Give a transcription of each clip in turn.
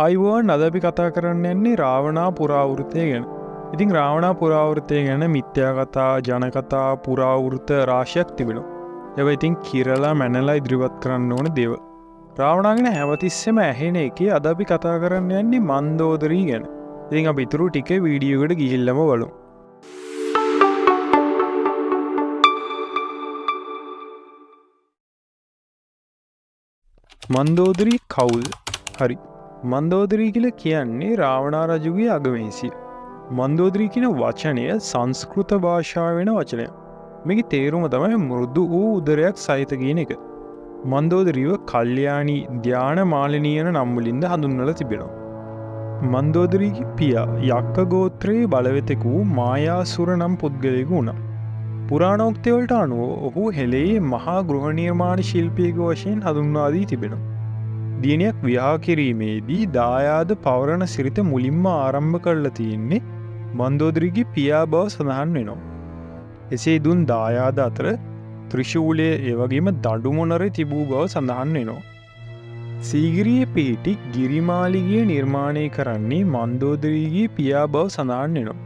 Ivan අද අපි කතා කරන්න යන්නේ රාවණා පුරාවෘතය ගැන. ඉතින් රාවණා පුරාවෘතය ගැන මිත්‍යා කතා, ජනකතා, පුරාවෘත රාශියක් තිබෙනවා. ඒවා ඉතින් කිරලා මැනලා ඉදිරිපත් කරන්න ඕන දේවල්. රාවණා ගැන හැමතිස්සෙම ඇහෙන එකේ අද අපි කතා කරන්න යන්නේ මන්දෝදරී ගැන. ඉතින් අපි ඊටු ටික වීඩියෝ එකට ගිහිල්ලාම බලමු. මන්දෝදරී කවුද? හරි. මන්දෝදරී කියලා කියන්නේ රාවණා රජුගේ අගමේසිය. මන්දෝදරී කියන වචනය සංස්කෘත භාෂාවෙන වචනයක්. මේකේ තේරුම තමයි මෘදු වූ උදරයක් සහිත කියන එක. මන්දෝදරීව කල්යාණී ධාන මාලිනී යන නම් වලින්ද හඳුන්වලා තිබෙනවා. මන්දෝදරීගේ පියා යක්ක ගෝත්‍රයේ බලවතෙකු වූ මායාසුර නම් පුද්ගලයෙකු වුණා. පුරාණෝක්ති වලට අනුව ඔහු හෙළයේ මහා ගෘහ නිර්මාණ ශිල්පියෙකු වශයෙන් හඳුන්වා දී තිබෙනවා. දියණියක් විවාහ කිරීමේදී දායාද පවරන සිරිත මුලින්ම ආරම්භ කරලා තියෙන්නේ මන්දෝදරීගේ පියා බව සඳහන් වෙනවා. එසේ දුන් දායාද අතර ත්‍රිශූලය ඒ වගේම දඬු මොනරේ තිබූ බව සඳහන් වෙනවා. සීගිරියේ පිහිටි ගිරිමාලිගය නිර්මාණය කරන්නේ මන්දෝදරීගේ පියා බව සඳහන් වෙනවා.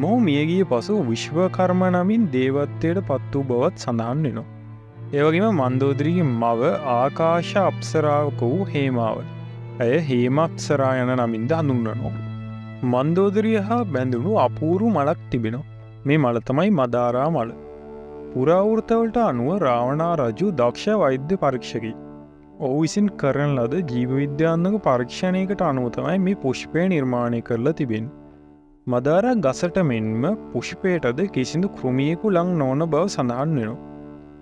මොහු මියගිය පසු විශ්වකර්ම නමින් දේවත්වයට පත් වූ බවත් සඳහන් වෙනවා. ඒ වගේම මන්දෝදරීගේ මව ආකාශ අප්සරාවක වූ හේමාවත. ඇය හේමාප්සරා යන නමින්ද හඳුන්වනවා. මන්දෝදරිය හා බැඳුණු අපූර්ව මලක් තිබෙනවා. මේ මල තමයි මදාරා මල. පුරාවෘතවලට අනුව රාවණා රජු දක්ෂ වෛද්‍ය පරීක්ෂකයෙක්. ඔහු විසින් කරන ලද ජීව විද්‍යාත්මක පරීක්ෂණයකට අනුව තමයි මේ පුෂ්පය නිර්මාණය කරලා තිබෙන්නේ. මදාරා ගසට මෙන්ම පුෂ්පයටද කිසිදු කෘමියෙකු ලං නොවන බව සඳහන් වෙනවා.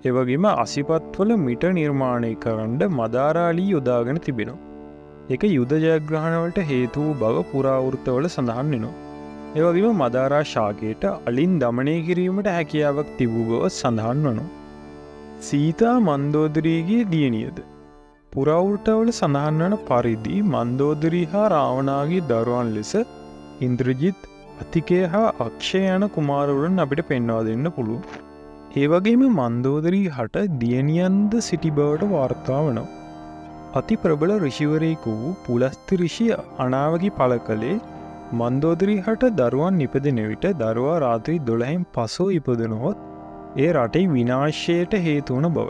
එවගේම අසිපත්වල මිට නිර්මාණය කරන්න මදාරාලී යොදාගෙන තිබෙනවා. එක යුද ජයග්‍රහණවලට හේතු වූ බව පුරාවෘතවල සඳහන් වෙනවා. එවගේම මදාරා ශාකයට අලින් දමනය කිරීමට හැකියාවක් තිබූ බව සඳහන් වනවා. සීතා මන්දෝදරීගේ දියණියද. පුරාවෘතවල සඳහන් වන පරිදි මන්දෝදරී හා රාවණාගේ දරුවන් ලෙස ඉන්ද්‍රජිත්, අතිකය හා අක්ෂය යන කුමාරවරුන් අපිට පෙන්වා දෙන්න පුළුවන්. ඒ වගේම මන්දෝදරී හට දියණියන්ද සිටි බවට වාර්තා වනවා. අති ප්‍රබල ඍෂිවරයෙකු වූ පුලස්ති ඍෂිය අනාවකි පළ කළේ මන්දෝදරී හට දරුවන් නිපදෙන විට දරුවා රාත්‍රී 12න් පසු ඉපදුනොත් ඒ රටේ විනාශයට හේතු වන බව.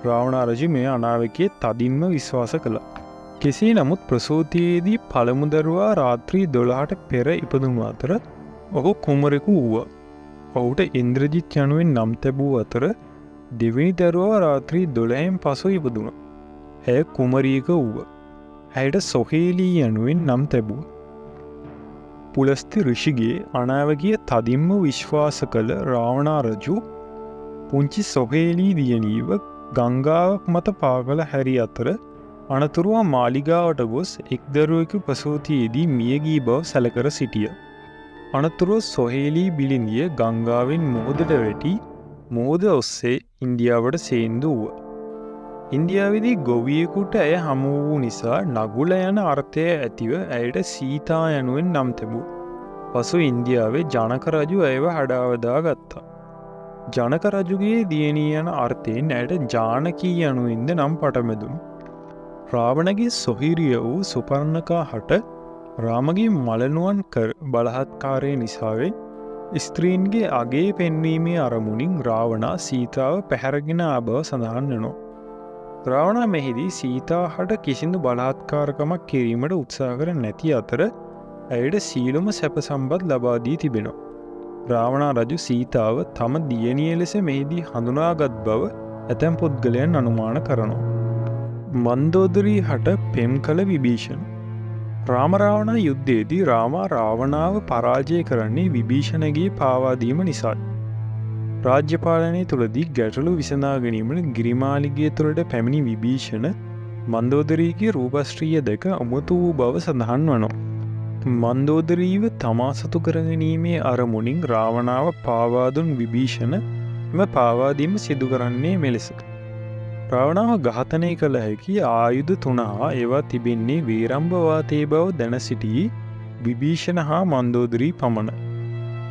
රාවණා රජු මේ අනාවකයේ තදින්ම විශ්වාස කළා. කෙසේ නමුත් ප්‍රසූතියේදී පළමු දරුවා රාත්‍රී 12ට පෙර ඉපදුණු අතර ඔහු කුමරෙකු වූවා. ඔහුට ඉන්ද්‍රජිත් යනුවෙන් නම් තැබූ අතර දෙවෙනි දරුවා රාත්‍රී 12න් පසු ඉපදුණා. ඇය කුමරියක වූවා. ඇයට සොහේලී යනුවෙන් නම් තැබුවා. පුලස්ති ඍෂිගේ අනාවකිය තදින්ම විශ්වාස කළ රාවණා රජු පුංචි සොහේලී දියණියව ගංගාවක් මත පාගල හැරි අතර අනතුරුව මාලිගාවට ගොස් එක් දරුවෙකු ප්‍රසූතියේදී මියගී බව සැලකර සිටිය. අනතුරුව සොහේලී බිලිඳිය ගංගාවෙන් මුහුදට වැටි මුහුද ඔස්සේ ඉන්දියාවට සේන්දු වුව. ඉන්දියාවේදී ගොවියෙකුට ඇය හමු වූ නිසා නගුල යන අර්ථය ඇතිව ඇයට සීතා යනුවෙන් නම් තැබූ. පසු ඉන්දියාවේ ජනක රජු ඇයව හඩාවදා ගත්තා. ජනක රජුගේ දියණිය යන අර්ථයෙන් ඇයට ජානකී යනුවෙන්ද නම් පටමැදුණු. රාවණගේ සොහිරිය වූ සුපර්ණකා හට රාමගේ මලනුවන් කර බලහත්කාරය නිසාවෙන් ස්ත්‍රීන්ගේ අගේ පෙන්වීමේ අරමුණින් රාවණා සීතාව පැහැරගෙන ආ බව සඳහන් වෙනවා. රාවණා මෙහිදී සීතා හට කිසිදු බලහත්කාරකමක් කිරීමට උත්සාහ කර නැති අතර ඇයට සියලුම සැප සම්පත් ලබා දී තිබෙනවා. රාවණා රජු සීතාව තම දියණිය ලෙස මෙහිදී හඳුනාගත් බව ඇතැම් පුද්ගලයන් අනුමාන කරනවා. මන්දෝදරී හට පෙම් කළ විභීෂණ. රාමරාවණා යුද්ධයේදී රාමා රාවණාව පරාජය කරන්නේ විභීෂණගේ පාවාදීම නිසායි. රාජ්‍ය පාලනය තුළදී ගැටලු විසඳා ගැනීමට ගිරිමාලිගය තුළට පැමිණි විභීෂණ මන්දෝදරීගේ රූපශ්‍රිය දැක අමුතු වූ බව සඳහන් වනවා. මන්දෝදරීව තමා සතු කරගැනීමේ අරමුණින් රාවණාව පාවාදුන් විභීෂණ එම පාවාදීම සිදු කරන්නේ මෙලෙස. රාවණාව ඝාතනය කළ හැකි ආයුධ 3 ඒවා තිබෙන්නේ වීරම්භවාතයේ බව දැන සිටි විභීෂණ හා මන්දෝදරී පමණ.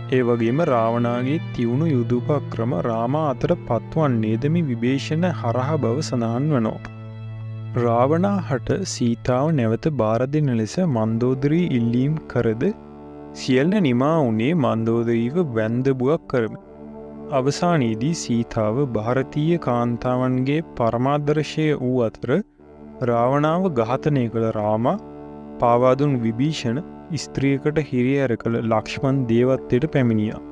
ඒ වගේම රාවණාගේ තියුණු යුධෝපක්‍රම රාමා අතර පත්වන්නේද මේ විභීෂණ හරහා බව සඳහන් වෙනවා. රාවණා හට සීතාව නැවත භාරදින ලෙස මන්දෝදරී ඉල්ලීම් කරද සියල්ල නිමා වුණේ මන්දෝදරීව වැන්දබුවක් කරමි. අවසානයේදී සීතාව භාරතීය කාන්තාවන්ගේ පරමාදර්ශය වූ අතර රාවණාව ඝාතනය කළ රාමා පාවාදුන් විභීෂණ ස්ත්‍රියකට හිරිහැර කළ ලක්ෂ්මන් දේවත්වයට පැමිණියා.